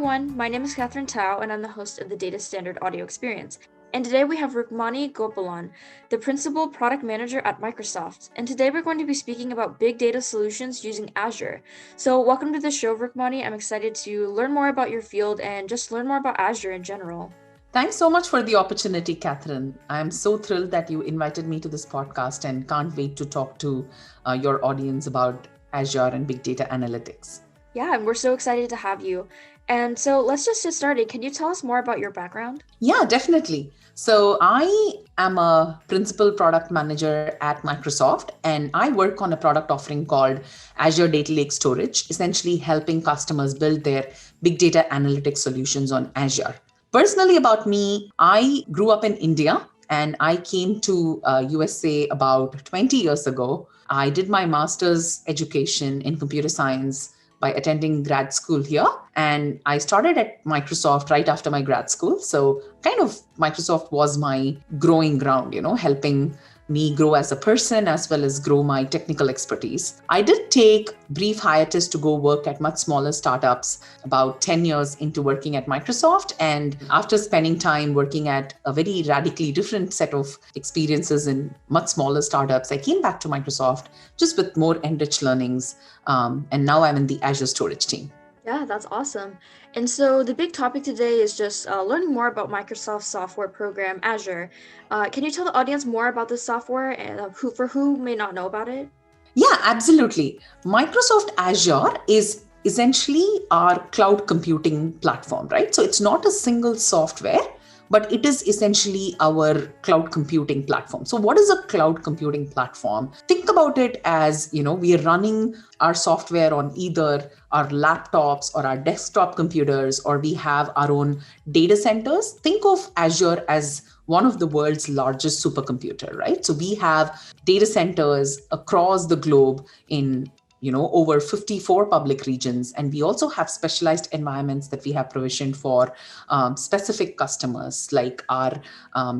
everyone, my name is Catherine Tao and I'm the host of the Data Standard Audio Experience. And today we have Rukmani Gopalan, the Principal Product Manager at Microsoft. And today we're going to be speaking about big data solutions using Azure. So welcome to the show, Rukmani. I'm excited to learn more about your field and just learn more about Azure in general. Thanks so much for the opportunity, Catherine. I'm so thrilled that you invited me to this podcast and can't wait to talk to your audience about Azure and big data analytics. Yeah, and we're so excited to have you. And so let's just get started. Can you tell us more about your background? Yeah, definitely. So I am a principal product manager at Microsoft, and I work on a product offering called Azure Data Lake Storage, essentially helping customers build their big data analytics solutions on Azure. Personally, about me, I grew up in India and I came to USA about 20 years ago. I did my master's education in computer science by attending grad school here. And I started at Microsoft right after my grad school. So kind of Microsoft was my growing ground, helping me grow as a person as well as grow my technical expertise. I did take brief hiatus to go work at much smaller startups about 10 years into working at Microsoft. And after spending time working at a very radically different set of experiences in much smaller startups, I came back to Microsoft just with more enriched learnings. And now I'm in the Azure storage team. Yeah, that's awesome. And so the big topic today is just learning more about Microsoft's software program, Azure. Can you tell the audience more about this software and who may not know about it? Yeah, absolutely. Microsoft Azure is essentially our cloud computing platform, right? So it's not a single software, but it is essentially our cloud computing platform. So what is a cloud computing platform? Think about it as, we are running our software on either our laptops or our desktop computers, or we have our own data centers. Think of Azure as one of the world's largest supercomputer, right? So we have data centers across the globe in over 54 public regions. And we also have specialized environments that we have provisioned for specific customers, like our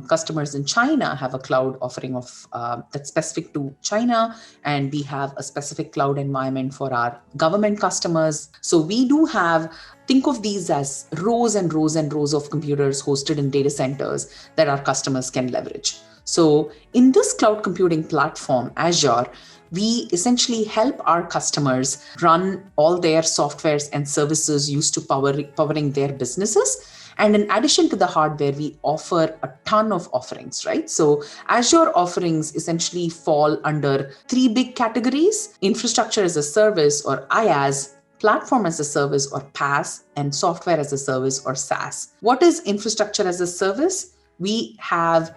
customers in China have a cloud offering of that's specific to China. And we have a specific cloud environment for our government customers. So we do have, think of these as rows and rows and rows of computers hosted in data centers that our customers can leverage. So in this cloud computing platform, Azure, we essentially help our customers run all their softwares and services used to powering their businesses. And in addition to the hardware, we offer a ton of offerings, right? So Azure offerings essentially fall under three big categories: infrastructure as a service, or IaaS, platform as a service, or PaaS, and software as a service, or SaaS. What is infrastructure as a service? We have,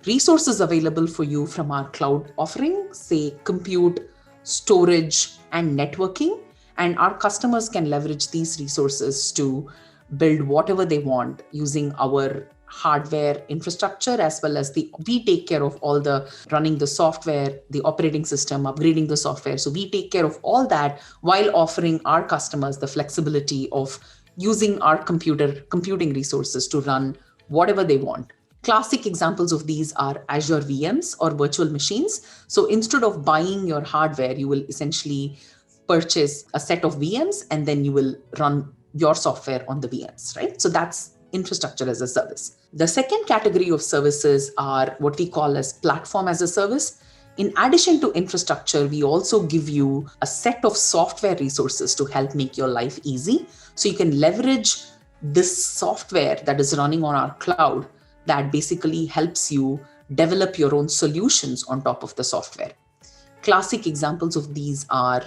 resources available for you from our cloud offering, say compute, storage, and networking. And our customers can leverage these resources to build whatever they want using our hardware infrastructure, as well as we take care of all the running the software, the operating system, upgrading the software. So we take care of all that while offering our customers the flexibility of using our computing resources to run whatever they want. Classic examples of these are Azure VMs or virtual machines. So instead of buying your hardware, you will essentially purchase a set of VMs and then you will run your software on the VMs, right? So that's infrastructure as a service. The second category of services are what we call as platform as a service. In addition to infrastructure, we also give you a set of software resources to help make your life easy. So you can leverage this software that is running on our cloud that basically helps you develop your own solutions on top of the software. Classic examples of these are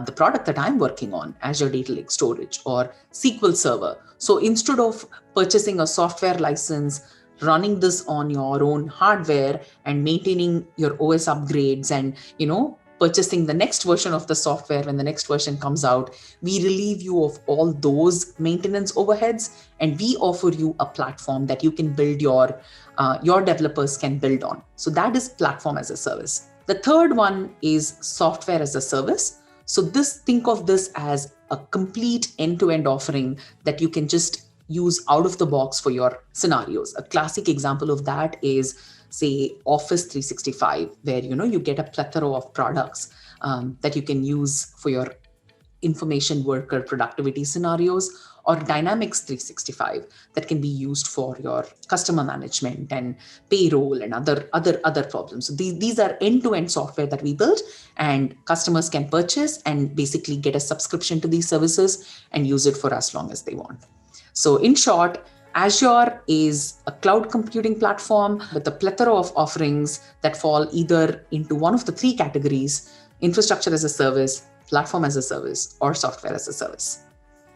the product that I'm working on, Azure Data Lake Storage or SQL Server. So instead of purchasing a software license, running this on your own hardware and maintaining your OS upgrades and, purchasing the next version of the software when the next version comes out, we relieve you of all those maintenance overheads, and we offer you a platform that you can build your developers can build on. So that is platform as a service. The third one is software as a service. So think of this as a complete end-to-end offering that you can just use out of the box for your scenarios. A classic example of that is, say, Office 365, where you get a plethora of products that you can use for your information worker productivity scenarios. or Dynamics 365 that can be used for your customer management and payroll and other problems. So these are end-to-end software that we build, and customers can purchase and basically get a subscription to these services and use it for as long as they want. So in short, Azure is a cloud computing platform with a plethora of offerings that fall either into one of the three categories: infrastructure as a service, platform as a service, or software as a service.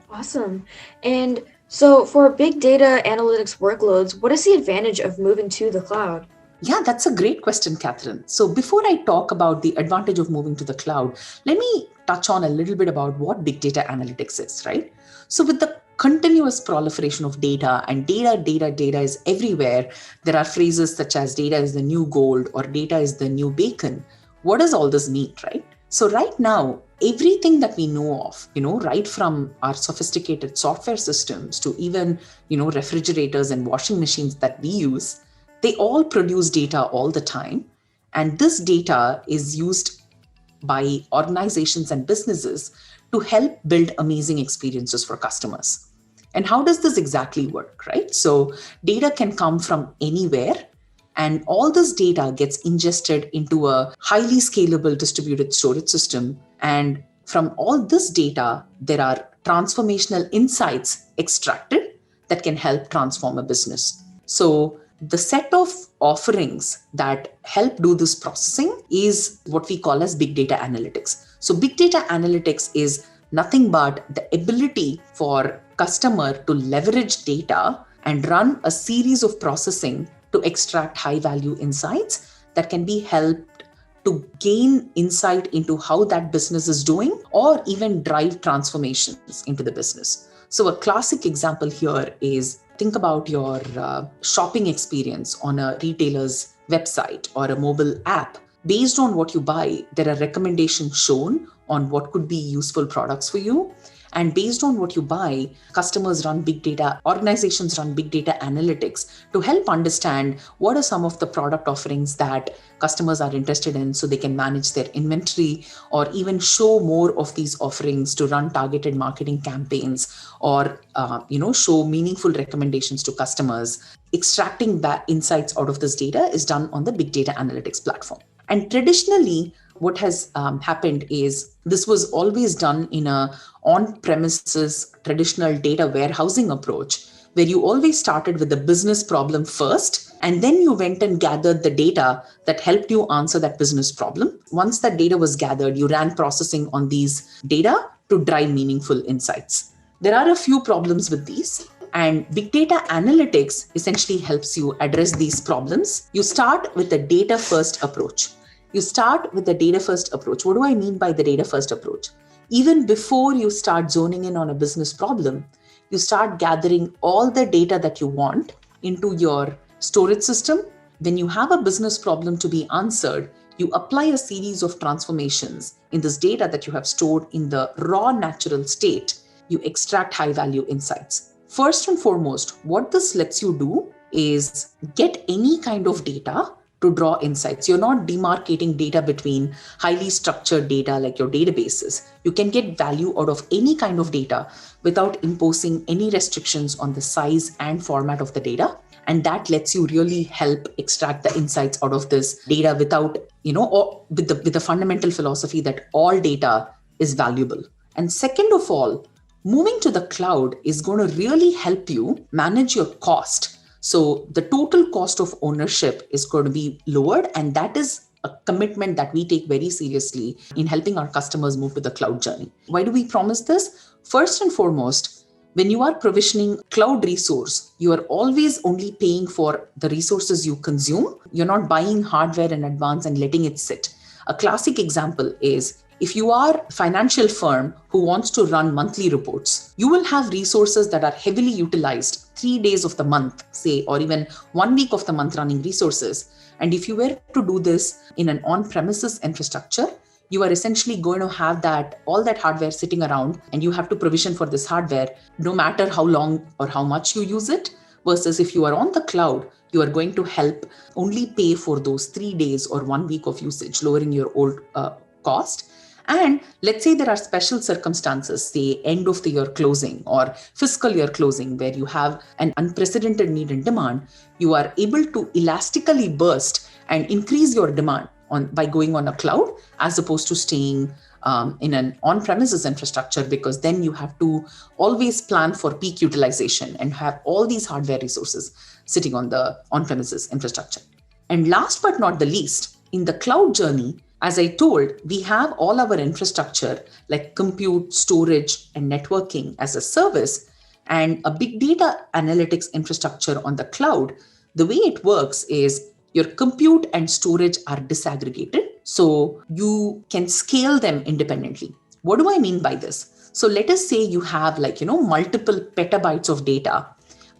Awesome. And so for big data analytics workloads, what is the advantage of moving to the cloud? Yeah, that's a great question, Catherine. So before I talk about the advantage of moving to the cloud, let me touch on a little bit about what big data analytics is, right? So with the continuous proliferation of data, and data is everywhere, there are phrases such as data is the new gold or data is the new bacon. What does all this mean, right? So right now, everything that we know of, right from our sophisticated software systems to even, refrigerators and washing machines that we use, they all produce data all the time. And this data is used by organizations and businesses to help build amazing experiences for customers. And how does this exactly work, right? So data can come from anywhere, and all this data gets ingested into a highly scalable distributed storage system. And from all this data, there are transformational insights extracted that can help transform a business. So the set of offerings that help do this processing is what we call as big data analytics. So big data analytics is nothing but the ability for customer to leverage data and run a series of processing to extract high value insights that can be helped to gain insight into how that business is doing, or even drive transformations into the business. So a classic example here is, think about your shopping experience on a retailer's website or a mobile app. Based on what you buy, there are recommendations shown on what could be useful products for you. And based on what you buy, customers run big data, organizations run big data analytics to help understand what are some of the product offerings that customers are interested in, so they can manage their inventory, or even show more of these offerings to run targeted marketing campaigns, or show meaningful recommendations to customers. Extracting that insights out of this data is done on the big data analytics platform. And traditionally, what has happened is this was always done in a on-premises traditional data warehousing approach, where you always started with the business problem first, and then you went and gathered the data that helped you answer that business problem. Once that data was gathered, you ran processing on these data to drive meaningful insights. There are a few problems with these, and big data analytics essentially helps you address these problems. You start with the data first approach. What do I mean by the data first approach? Even before you start zoning in on a business problem, you start gathering all the data that you want into your storage system. When you have a business problem to be answered, you apply a series of transformations in this data that you have stored in the raw natural state. You extract high value insights. First and foremost, what this lets you do is get any kind of data to draw insights. You're not demarcating data between highly structured data like your databases. You can get value out of any kind of data without imposing any restrictions on the size and format of the data. And that lets you really help extract the insights out of this data without, or with the fundamental philosophy that all data is valuable. And second of all, moving to the cloud is going to really help you manage your cost. So the total cost of ownership is going to be lowered, and that is a commitment that we take very seriously in helping our customers move to the cloud journey. Why do we promise this? First and foremost, when you are provisioning cloud resource, you are always only paying for the resources you consume. You're not buying hardware in advance and letting it sit. A classic example is, if you are a financial firm who wants to run monthly reports, you will have resources that are heavily utilized 3 days of the month, say, or even 1 week of the month running resources. And if you were to do this in an on-premises infrastructure, you are essentially going to have all that hardware sitting around, and you have to provision for this hardware no matter how long or how much you use it. Versus if you are on the cloud, you are going to help only pay for those 3 days or 1 week of usage, lowering your old cost. And let's say there are special circumstances, say end of the year closing or fiscal year closing, where you have an unprecedented need and demand, you are able to elastically burst and increase your demand by going on a cloud as opposed to staying in an on-premises infrastructure, because then you have to always plan for peak utilization and have all these hardware resources sitting on the on-premises infrastructure. And last but not the least, in the cloud journey, as I told, we have all our infrastructure like compute, storage, and networking as a service, and a big data analytics infrastructure on the cloud. The way it works is your compute and storage are disaggregated, so you can scale them independently. What do I mean by this? So let us say you have multiple petabytes of data,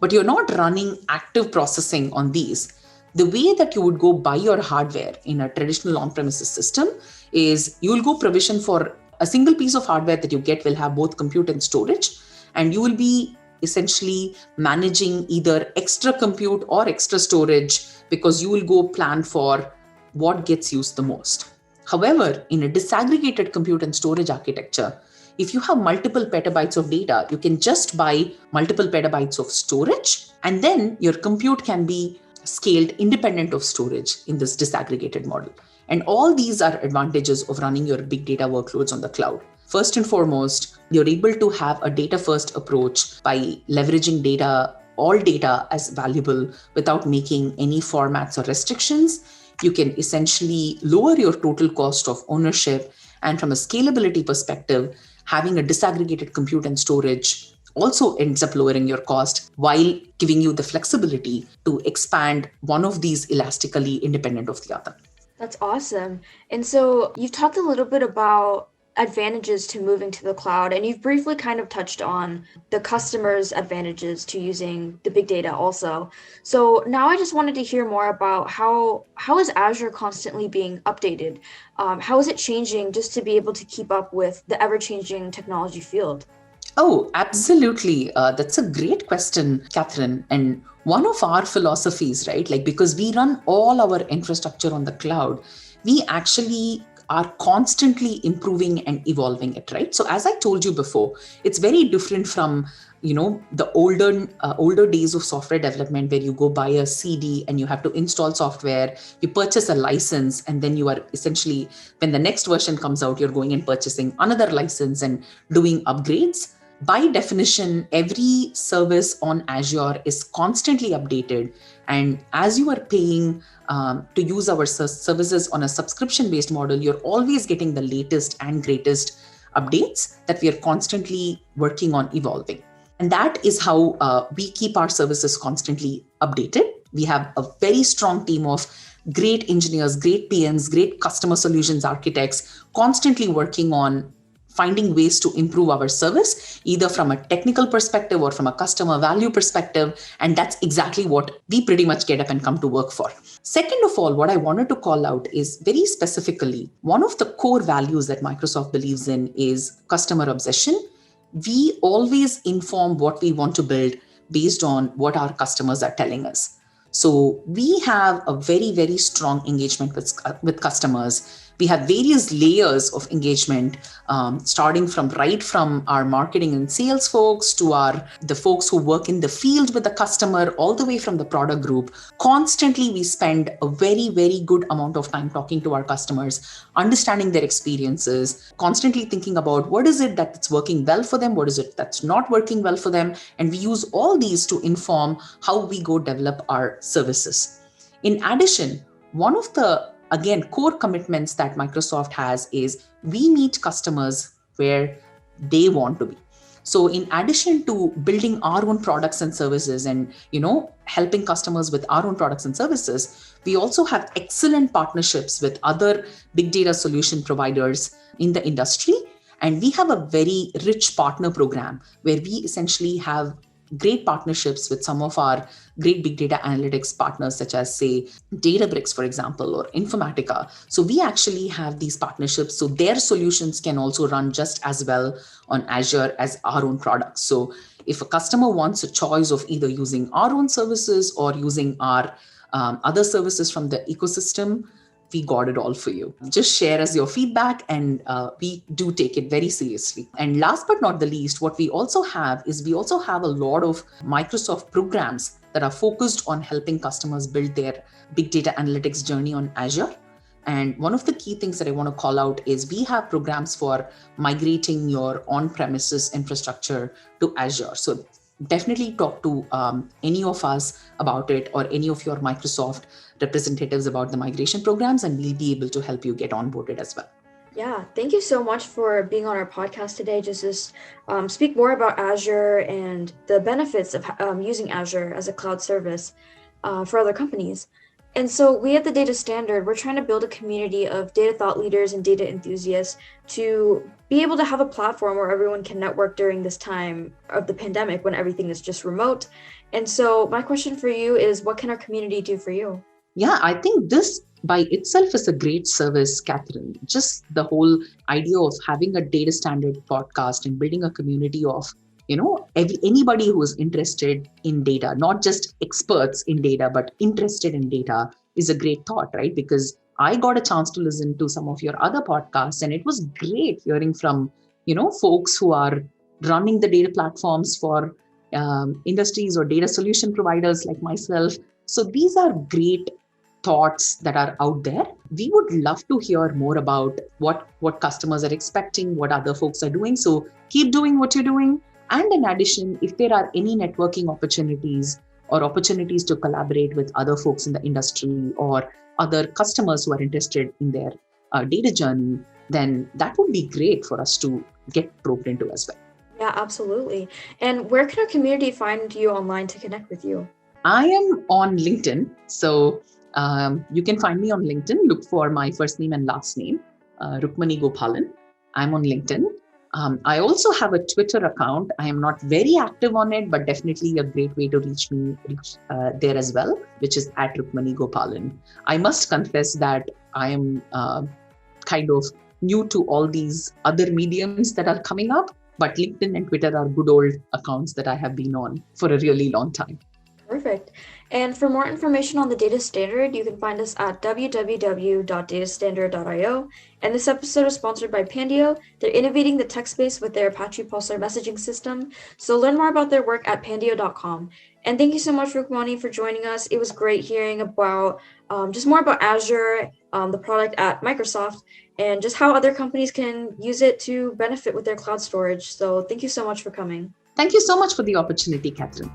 but you're not running active processing on these. The way that you would go buy your hardware in a traditional on-premises system is you will go provision for a single piece of hardware that you get will have both compute and storage, and you will be essentially managing either extra compute or extra storage because you will go plan for what gets used the most. However, in a disaggregated compute and storage architecture, if you have multiple petabytes of data, you can just buy multiple petabytes of storage, and then your compute can be scaled independent of storage in this disaggregated model. And all these are advantages of running your big data workloads on the cloud. First and foremost, you're able to have a data-first approach by leveraging all data as valuable without making any formats or restrictions. You can essentially lower your total cost of ownership. And from a scalability perspective, having a disaggregated compute and storage also ends up lowering your cost while giving you the flexibility to expand one of these elastically independent of the other. That's awesome. And so you've talked a little bit about advantages to moving to the cloud, and you've briefly kind of touched on the customer's advantages to using the big data also. So now I just wanted to hear more about how is Azure constantly being updated? How is it changing just to be able to keep up with the ever-changing technology field? Oh, absolutely. That's a great question, Catherine. And one of our philosophies, right? Because we run all our infrastructure on the cloud, we actually are constantly improving and evolving it, right? So as I told you before, it's very different from the older days of software development, where you go buy a CD and you have to install software, you purchase a license, and then you are essentially, when the next version comes out, you're going and purchasing another license and doing upgrades. By definition, every service on Azure is constantly updated. And as you are paying to use our services on a subscription-based model, you're always getting the latest and greatest updates that we are constantly working on evolving. And that is how we keep our services constantly updated. We have a very strong team of great engineers, great PMs, great customer solutions architects, constantly working on finding ways to improve our service, either from a technical perspective or from a customer value perspective. And that's exactly what we pretty much get up and come to work for. Second of all, what I wanted to call out is very specifically, one of the core values that Microsoft believes in is customer obsession. We always inform what we want to build based on what our customers are telling us. So we have a very, very strong engagement with customers. We have various layers of engagement, starting from our marketing and sales folks to the folks who work in the field with the customer, all the way from the product group. Constantly, we spend a very, very good amount of time talking to our customers, understanding their experiences, constantly thinking about what is it that's working well for them, what is it that's not working well for them. And we use all these to inform how we go develop our services. In addition, one of the core commitments that Microsoft has is we meet customers where they want to be. So in addition to building our own products and services and, helping customers with our own products and services, we also have excellent partnerships with other big data solution providers in the industry. And we have a very rich partner program where we essentially have great partnerships with some of our great big data analytics partners, such as, say, Databricks, for example, or Informatica. So we actually have these partnerships so their solutions can also run just as well on Azure as our own products. So if a customer wants a choice of either using our own services or using our other services from the ecosystem, we got it all for you. Just share us your feedback, and we do take it very seriously. And last but not the least, what we also have is we also have a lot of Microsoft programs that are focused on helping customers build their big data analytics journey on Azure. And one of the key things that I want to call out is we have programs for migrating your on-premises infrastructure to Azure. So definitely talk to any of us about it, or any of your Microsoft representatives about the migration programs, and we'll be able to help you get onboarded as well. Yeah, thank you so much for being on our podcast today. Just to speak more about Azure and the benefits of using Azure as a cloud service for other companies. And so we at the Data Standard, we're trying to build a community of data thought leaders and data enthusiasts to be able to have a platform where everyone can network during this time of the pandemic when everything is just remote. And so my question for you is, what can our community do for you? Yeah, I think this by itself is a great service, Catherine. Just the whole idea of having a Data Standard podcast and building a community of anybody who is interested in data, not just experts in data, but interested in data, is a great thought, right? Because I got a chance to listen to some of your other podcasts, and it was great hearing from, folks who are running the data platforms for industries or data solution providers like myself. So these are great thoughts that are out there. We would love to hear more about what customers are expecting, what other folks are doing. So keep doing what you're doing. And in addition, if there are any networking opportunities or opportunities to collaborate with other folks in the industry or other customers who are interested in their data journey, then that would be great for us to get probed into as well. Yeah, absolutely. And where can our community find you online to connect with you? I am on LinkedIn. So you can find me on LinkedIn. Look for my first name and last name, Rukmani Gopalan. I'm on LinkedIn. I also have a Twitter account. I am not very active on it, but definitely a great way to reach there as well, which is at Rukmani Gopalan. I must confess that I am kind of new to all these other mediums that are coming up, but LinkedIn and Twitter are good old accounts that I have been on for a really long time. Perfect. And for more information on the Data Standard, you can find us at www.datastandard.io. And this episode is sponsored by Pandio. They're innovating the tech space with their Apache Pulsar messaging system. So learn more about their work at pandio.com. And thank you so much, Rukmani, for joining us. It was great hearing about just more about Azure, the product at Microsoft, and just how other companies can use it to benefit with their cloud storage. So thank you so much for coming. Thank you so much for the opportunity, Catherine.